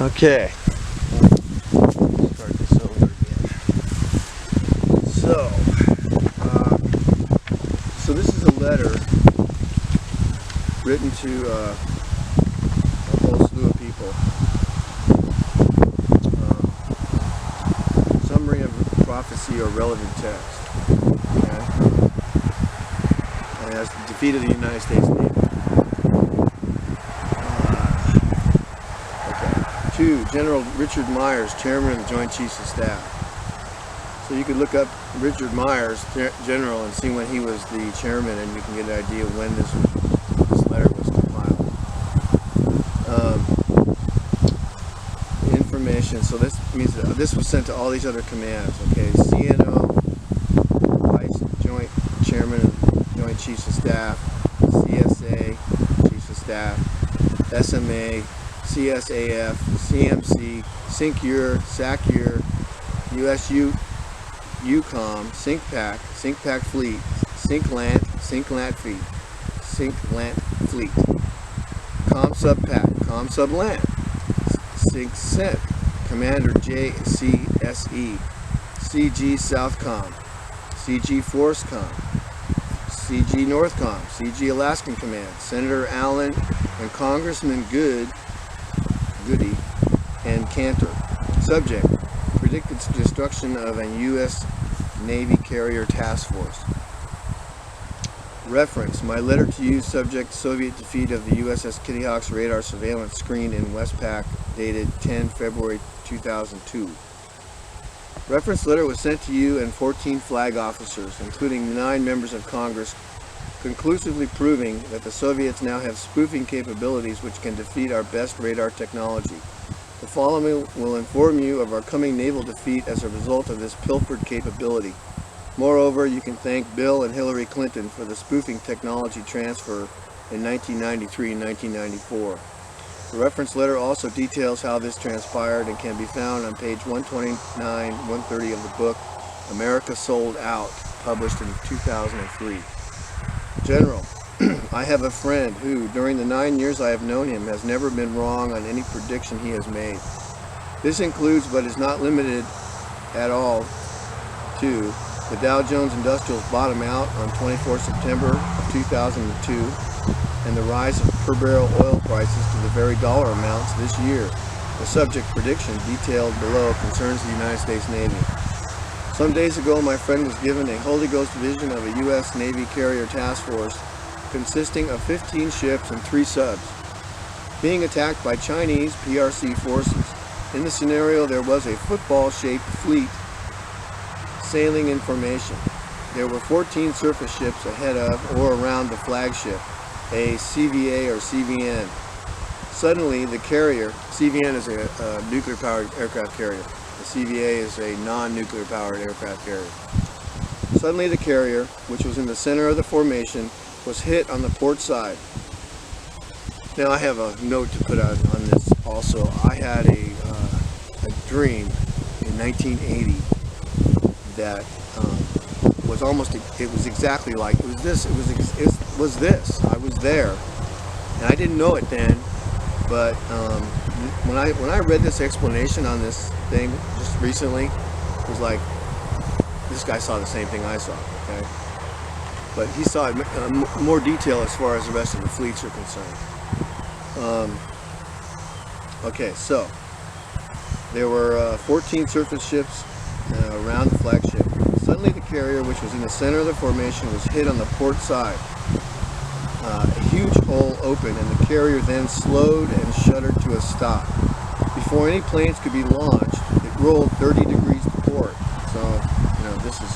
Okay. Start this over again. So this is a letter written to a whole slew of people. Summary of prophecy or relevant text. Okay. And it has the defeat of the United States Navy. 2. General Richard Myers, Chairman of the Joint Chiefs of Staff. So you could look up Richard Myers, General, and see when he was the chairman, and you can get an idea of when this letter was compiled. Information. So this means that this was sent to all these other commands. Okay, CNO, Vice Joint Chairman of the Joint Chiefs of Staff, CSA, Chiefs of Staff, SMA, CSAF, CMC, SINCUR, SACUR, USU, UCOM, SINCPAC Fleet, SINCLANT Fleet, COMSUBPAC, COMSUBLANT, SINCSENT, Commander JCSE, CG Southcom, CG ForceCom, CG Northcom, CG Alaskan Command, Senator Allen and Congressman Goody and Cantor. Subject: predicted destruction of a U.S. Navy carrier task force. Reference: my letter to you, subject: Soviet defeat of the USS Kitty Hawk's radar surveillance screen in Westpac, dated 10 February 2002. Reference letter was sent to you and 14 flag officers, including 9 members of Congress, conclusively proving that the Soviets now have spoofing capabilities which can defeat our best radar technology. The following will inform you of our coming naval defeat as a result of this pilfered capability. Moreover, you can thank Bill and Hillary Clinton for the spoofing technology transfer in 1993 and 1994. The reference letter also details how this transpired and can be found on page 129-130 of the book America Sold Out, published in 2003. General, I have a friend who, during the 9 years I have known him, has never been wrong on any prediction he has made. This includes, but is not limited at all to, the Dow Jones Industrials bottom out on 24 September of 2002 and the rise of per barrel oil prices to the very dollar amounts this year. The subject prediction detailed below concerns the United States Navy. Some days ago, my friend was given a Holy Ghost vision of a U.S. Navy carrier task force consisting of 15 ships and 3 subs being attacked by Chinese PRC forces. In the scenario, there was a football-shaped fleet sailing in formation. There were 14 surface ships ahead of or around the flagship, a CVA or CVN. Suddenly, the carrier, CVN is a nuclear-powered aircraft carrier. The CVA is a non-nuclear powered aircraft carrier. Suddenly the carrier, which was in the center of the formation, was hit on the port side. Now I have a note to put out on this also. I had a dream in 1980 that was almost, it was exactly like, it was this. I was there. And I didn't know it then, but when I read this explanation on this thing just recently, it was like, this guy saw the same thing I saw, okay? But he saw it in more detail as far as the rest of the fleets are concerned. Okay, so there were 14 surface ships around the flagship. Suddenly the carrier, which was in the center of the formation, was hit on the port side. A huge hole opened, and the carrier then slowed and shuddered to a stop. Before any planes could be launched, it rolled 30 degrees to port. So, you know, this is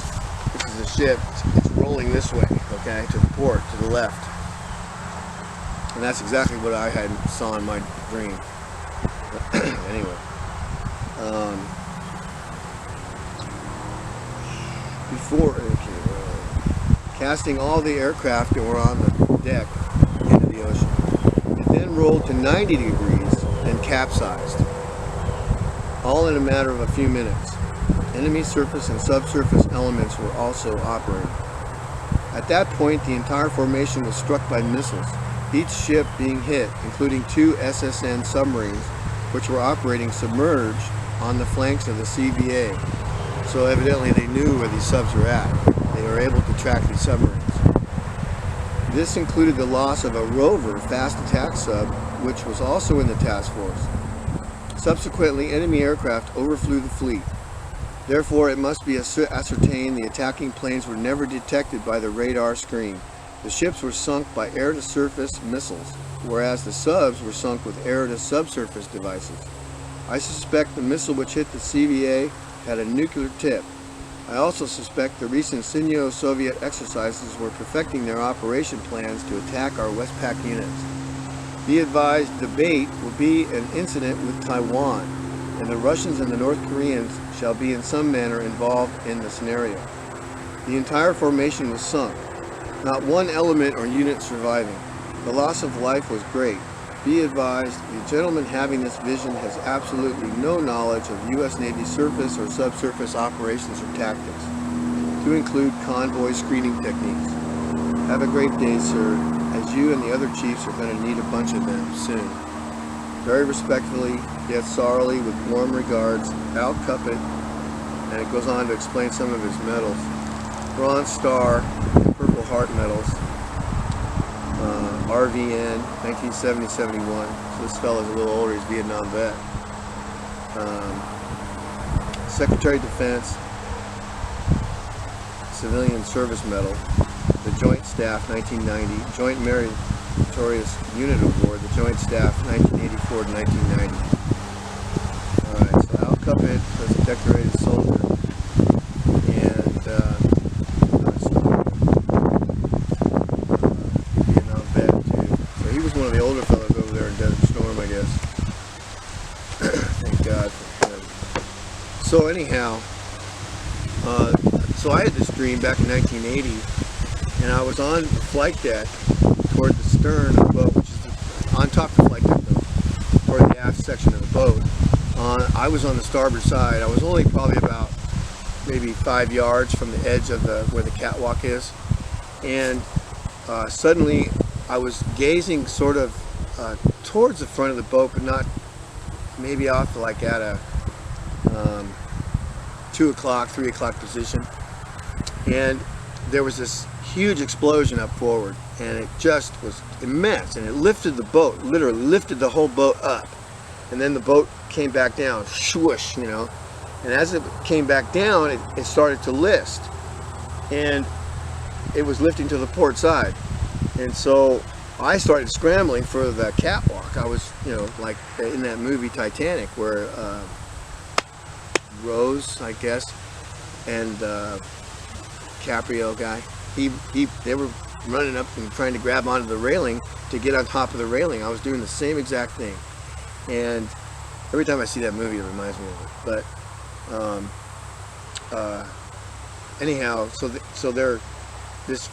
a ship. It's rolling this way, okay, to the port, to the left. And that's exactly what I saw in my dream. Anyway, casting all the aircraft that were on the deck into the ocean. It then rolled to 90 degrees and capsized, all in a matter of a few minutes. Enemy surface and subsurface elements were also operating. At that point, the entire formation was struck by missiles, each ship being hit, including 2 SSN submarines, which were operating submerged on the flanks of the CVA. So evidently they knew where these subs were at. They were able to track these submarines. This included the loss of a Rover fast attack sub, which was also in the task force. Subsequently, enemy aircraft overflew the fleet. Therefore, it must be ascertained the attacking planes were never detected by the radar screen. The ships were sunk by air-to-surface missiles, whereas the subs were sunk with air-to-subsurface devices. I suspect the missile which hit the CVA had a nuclear tip. I also suspect the recent Sino-Soviet exercises were perfecting their operation plans to attack our Westpac units. Be advised, the bait will be an incident with Taiwan, and the Russians and the North Koreans shall be in some manner involved in the scenario. The entire formation was sunk, not one element or unit surviving. The loss of life was great. Be advised, the gentleman having this vision has absolutely no knowledge of U.S. Navy surface or subsurface operations or tactics, to include convoy screening techniques. Have a great day, sir, as you and the other chiefs are going to need a bunch of them soon. Very respectfully, yet sorrowfully, with warm regards, Al Cuppet, and it goes on to explain some of his medals. Bronze Star, Purple Heart medals. RVN, 1970-71. So this fellow's a little older, he's a Vietnam vet. Secretary of Defense, Civilian Service Medal. The Joint Staff, 1990. Joint Meritorious Unit Award, the Joint Staff, 1984 to 1990. Alright, so Al Cuppet was a decorated soldier. One of the older fellows over there in Desert Storm, I guess. Thank God for him. So anyhow, so I had this dream back in 1980, and I was on the flight deck toward the stern of the boat, which is on top of the flight deck, though, toward the aft section of the boat. I was on the starboard side. I was only probably about maybe 5 yards from the edge of where the catwalk is, and suddenly I was gazing sort of towards the front of the boat, but not maybe off to like at a 2 o'clock, 3 o'clock position. And there was this huge explosion up forward, and it just was immense, and it lifted the boat, literally lifted the whole boat up. And then the boat came back down, swoosh, you know. And as it came back down, it started to list. And it was lifting to the port side. And so I started scrambling for the catwalk. I was, you know, like in that movie Titanic, where Rose, I guess, and Caprio guy, they were running up and trying to grab onto the railing to get on top of the railing. I was doing the same exact thing. And every time I see that movie, it reminds me of it. But anyhow, so this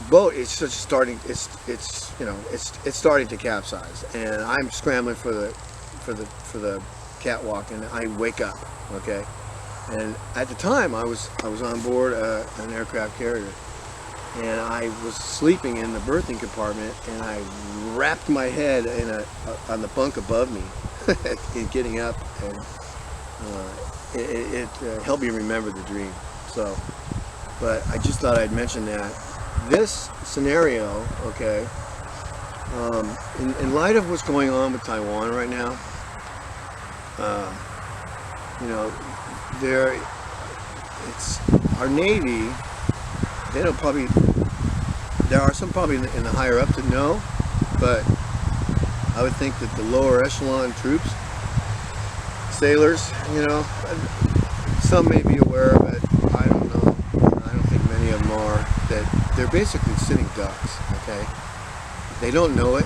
boat is just starting. It's starting to capsize, and I'm scrambling for the catwalk, and I wake up. Okay, and at the time I was on board an aircraft carrier, and I was sleeping in the berthing compartment, and I wrapped my head on the bunk above me, in getting up, and it helped me remember the dream. So, but I just thought I'd mention that. This scenario, okay, in light of what's going on with Taiwan right now, you know, it's our Navy. They don't probably. There are some probably in the higher up that know, but I would think that the lower echelon troops, sailors, you know, some may be aware of it. I don't know. I don't think many of them are. That they're basically sitting ducks. Okay, they don't know it,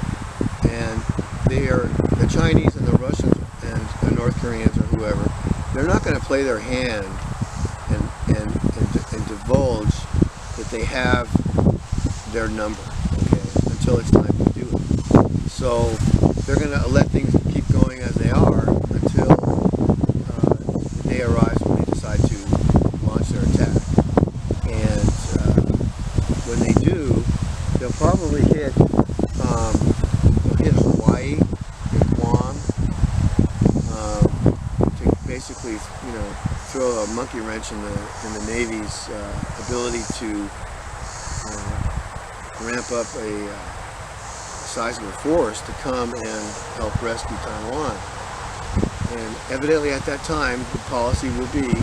and they are the Chinese and the Russians and the North Koreans or whoever. They're not going to play their hand and divulge that they have their number, okay, until it's time to do it. So they're going to let things keep going as they are until the day arrives when they decide to launch their attack. And when they do, they'll probably hit Hawaii and Guam, basically, throw a monkey wrench in the Navy's ability to ramp up a sizable force to come and help rescue Taiwan. And evidently at that time, the policy will be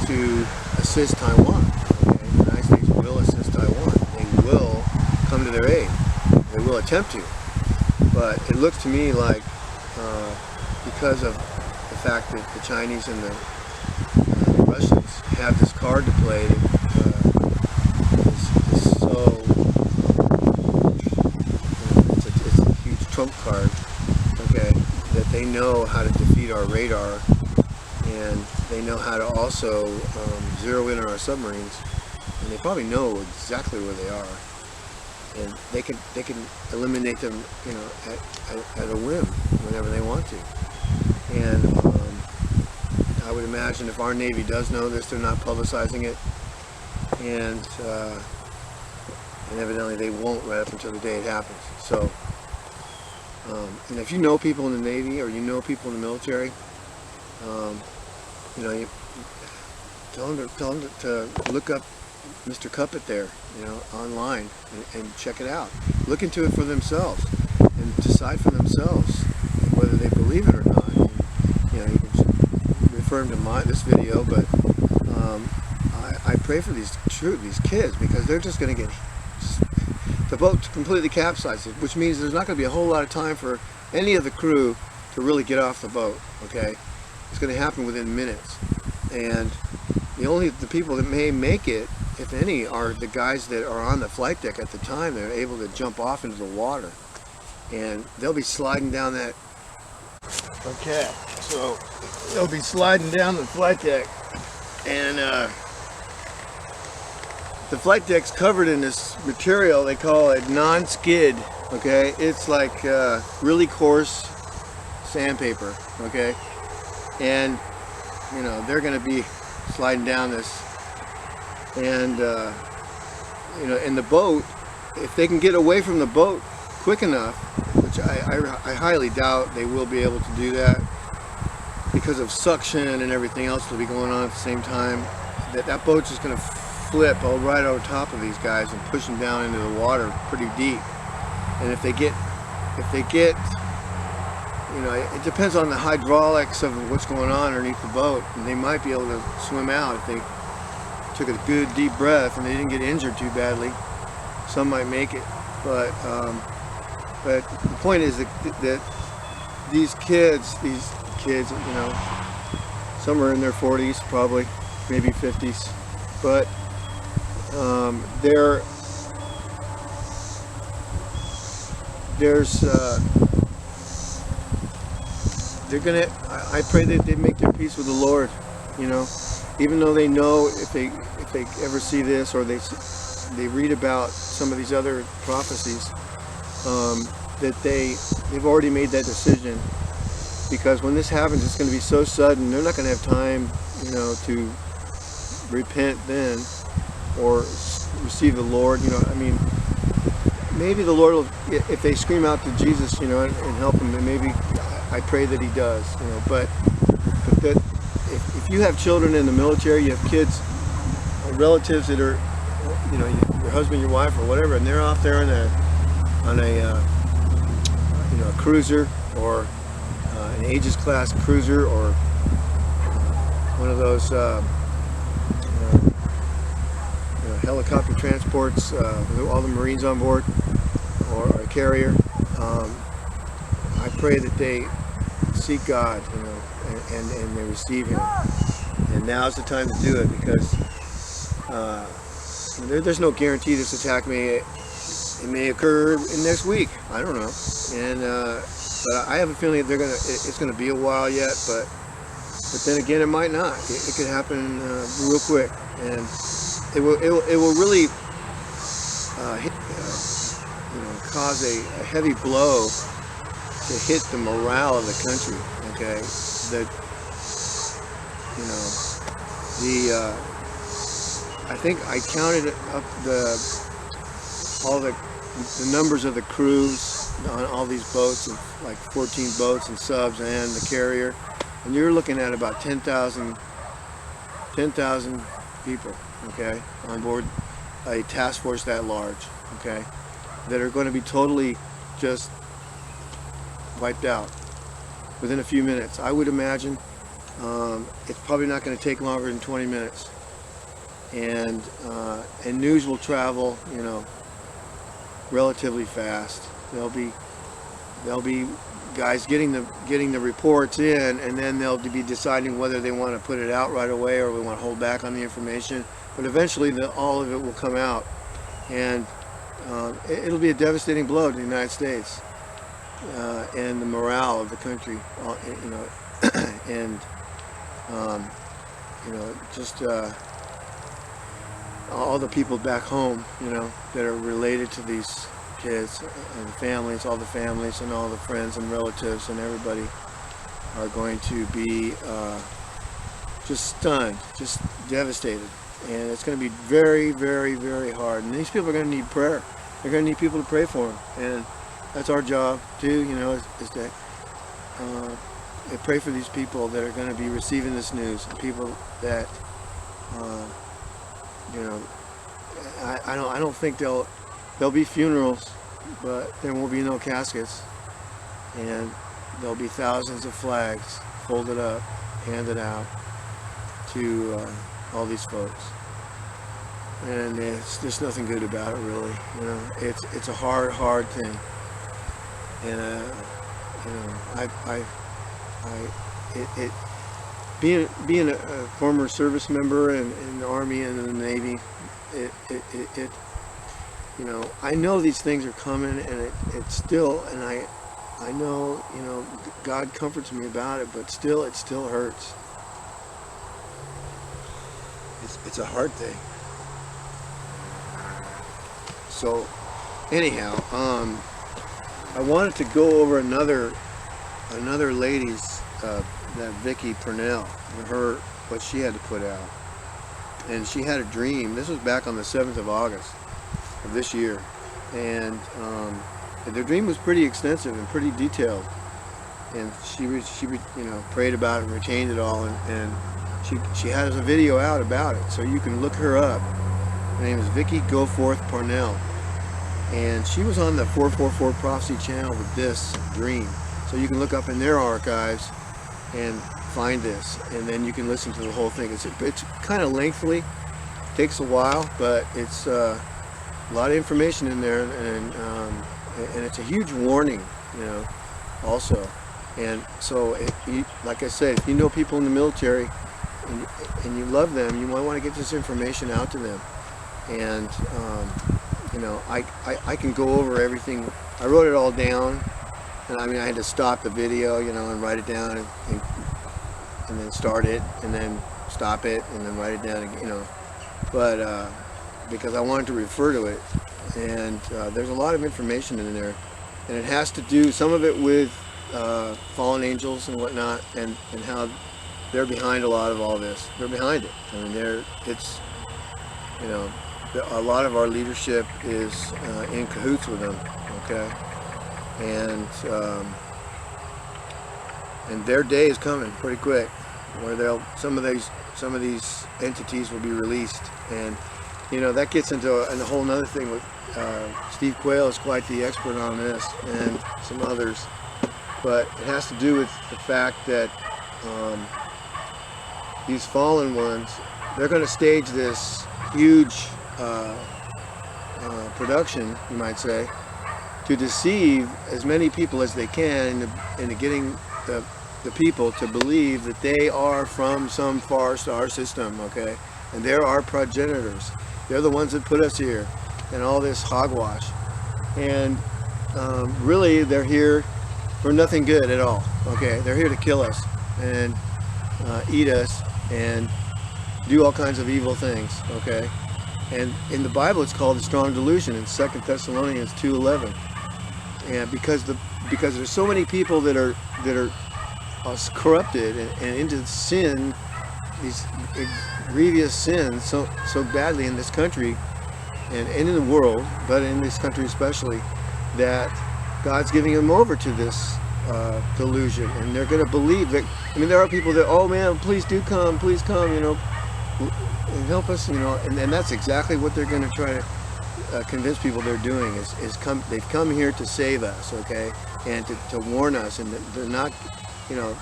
to assist Taiwan. Okay? The United States will assist Taiwan. They will come to their aid. They will attempt to. But it looks to me like because of the fact that the Chinese and the Russians have this card to play that is so, it's a huge trump card, okay, that they know how to defeat our radar, and they know how to also zero in on our submarines, and they probably know exactly where they are, and they can eliminate them, at a whim whenever they want to. And I would imagine if our Navy does know this, they're not publicizing it, and evidently they won't right up until the day it happens. So, and if you know people in the Navy or you know people in the military, you tell them to look up Mr. Cuppet there, online and check it out. Look into it for themselves and decide for themselves whether they believe it or not. And, you can refer them to this video, but I pray for these kids, because they're just going to get the boat's completely capsized, which means there's not going to be a whole lot of time for any of the crew to really get off the boat. Okay, it's going to happen within minutes, and the people that may make it, if any, are the guys that are on the flight deck at the time. They're able to jump off into the water, and they'll be sliding down that. Okay, so they'll be sliding down the flight deck, and the flight deck's covered in this material they call it non-skid. Okay, it's like really coarse sandpaper. Okay, and they're going to be sliding down this, and in the boat, if they can get away from the boat quick enough, which I highly doubt they will be able to do that because of suction and everything else that'll be going on at the same time, that boat's just going to flip right over top of these guys and push them down into the water pretty deep. And if they get it depends on the hydraulics of what's going on underneath the boat, and they might be able to swim out if they took a good deep breath and they didn't get injured too badly. Some might make it, but the point is that these kids, some are in their 40s, probably, maybe 50s, but I pray that they make their peace with the Lord, even though they know if they ever see this, or they read about some of these other prophecies, that they've already made that decision, because when this happens, it's going to be so sudden. They're not going to have time, to repent then, or receive the Lord. Maybe the Lord will, if they scream out to Jesus, and help them, then maybe I pray that He does, but that if you have children in the military, you have kids, relatives that are, your husband, your wife, or whatever, and they're off there on a cruiser, or an Aegis class cruiser, or one of those helicopter transports with all the Marines on board, or a carrier. I pray that they seek God, and they receive Him. And now's the time to do it, because there's no guarantee this attack it may occur in next week. I don't know. And but I have a feeling that it's gonna be a while yet. But then again, it might not. It could happen real quick, and it will really cause a heavy blow to hit the morale of the country. Okay, I think I counted up the numbers of the crews on all these boats, like 14 boats and subs and the carrier, And you're looking at about 10,000 people, okay, on board a task force that large, okay, that are going to be totally just wiped out within a few minutes. I would imagine it's probably not going to take longer than 20 minutes. And news will travel, you know, relatively fast. There'll be guys getting the reports in, and then they'll be deciding whether they want to put it out right away or we want to hold back on the information. But eventually, all of it will come out, and it'll be a devastating blow to the United States and the morale of the country. You know, and you know, just all the people back home, you know, that are related to these kids and families, all the families and all the friends and relatives and everybody are going to be just stunned, just devastated. And it's going to be very, very, very hard. And these people are going to need prayer. They're going to need people to pray for them. And that's our job too, you know, is to pray for these people that are going to be receiving this news. People that, you know, I don't think there'll be funerals, but there won't be no caskets, and there'll be thousands of flags folded up, handed out to all these folks, and there's nothing good about it, really. You know, it's a hard thing, and you know, being a former service member in the Army and in the Navy, you know, I know these things are coming, and it's still, and I know, you know, God comforts me about it, but still, it still hurts. It's a hard thing. So, anyhow, I wanted to go over another lady's, that Vicki Purnell, what she had to put out. And she had a dream. This was back on the 7th of August of this year, and the dream was pretty extensive and pretty detailed. And she you know, prayed about it and retained it all, and she has a video out about it, so you can look her up. Her name is Vicki Goforth Purnell, and she was on the 444 Prophecy channel with this dream, so you can look up in their archives and find this, and then you can listen to the whole thing. It's kind of lengthy, takes a while, but it's a lot of information in there, and it's a huge warning, you know, also. And so, like I said, if you know people in the military and you love them, you might want to get this information out to them. And you know, I can go over everything. I wrote it all down, and I mean, I had to stop the video, you know, and write it down, and then start it, and then stop it, and then write it down, you know. But because I wanted to refer to it, and there's a lot of information in there, and it has to do, some of it with fallen angels and whatnot, and how they're behind a lot of all this. They're behind it. I mean, it's, you know, a lot of our leadership is in cahoots with them, okay? And their day is coming pretty quick, where some of these entities will be released. And you know, that gets into a whole nother thing with Steve Quayle is quite the expert on this, and some others. But it has to do with the fact that these fallen ones, they're going to stage this huge production, you might say, to deceive as many people as they can into getting the people to believe that they are from some far star system, okay? And they're our progenitors. They're the ones that put us here, and all this hogwash. And really, they're here for nothing good at all, okay? They're here to kill us and eat us and do all kinds of evil things, okay? And in the Bible, it's called the strong delusion in 2 Thessalonians 2:11. And because there's so many people that are corrupted and into sin, these grievous sins so badly in this country and in the world, but in this country especially, that God's giving them over to this delusion, and they're going to believe that. I mean, there are people that, oh man, please do come, please come, you know, and help us, you know, and that's exactly what they're going to try to convince people they're doing is come. They've come here to save us, okay, and to warn us, and they're not, you know,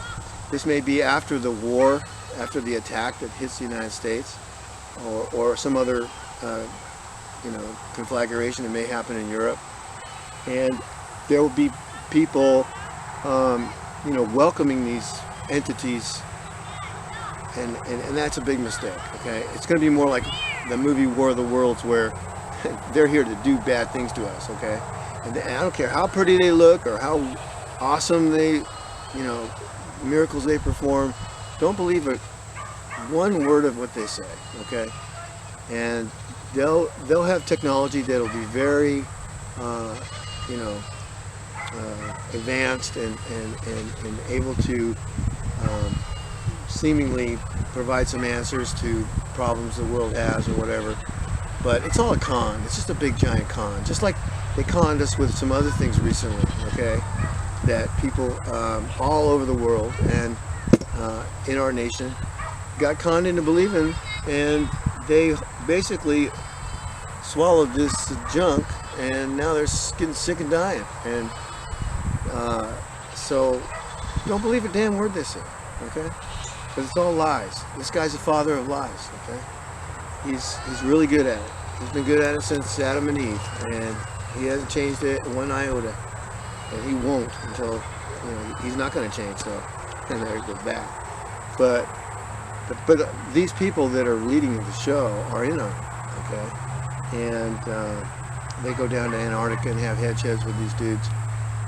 this may be after the war, after the attack that hits the United States, or some other, you know, conflagration that may happen in Europe, and there will be people, you know, welcoming these entities, and that's a big mistake, okay? It's going to be more like the movie War of the Worlds, where they're here to do bad things to us, okay? And I don't care how pretty they look or how awesome they, you know, miracles they perform. Don't believe it, one word of what they say, okay? And they'll have technology that'll be very, you know, advanced and able to seemingly provide some answers to problems the world has or whatever. But it's all a con. It's just a big giant con. Just like they conned us with some other things recently, okay? That people all over the world and in our nation got conned into believing, and they basically swallowed this junk, and now they're getting sick and dying. And so don't believe a damn word they say, okay? Because it's all lies. This guy's the father of lies, okay? He's really good at it. He's been good at it since Adam and Eve, and he hasn't changed it one iota, and he won't until, you know, he's not going to change. So, and there it goes back. But these people that are leading the show are in on it, okay? And they go down to Antarctica and have headshots with these dudes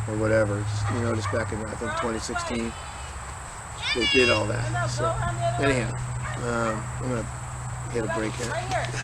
or whatever. You know, just back in, I think, 2016, they did all that. So anyhow, I'm gonna hit a break here.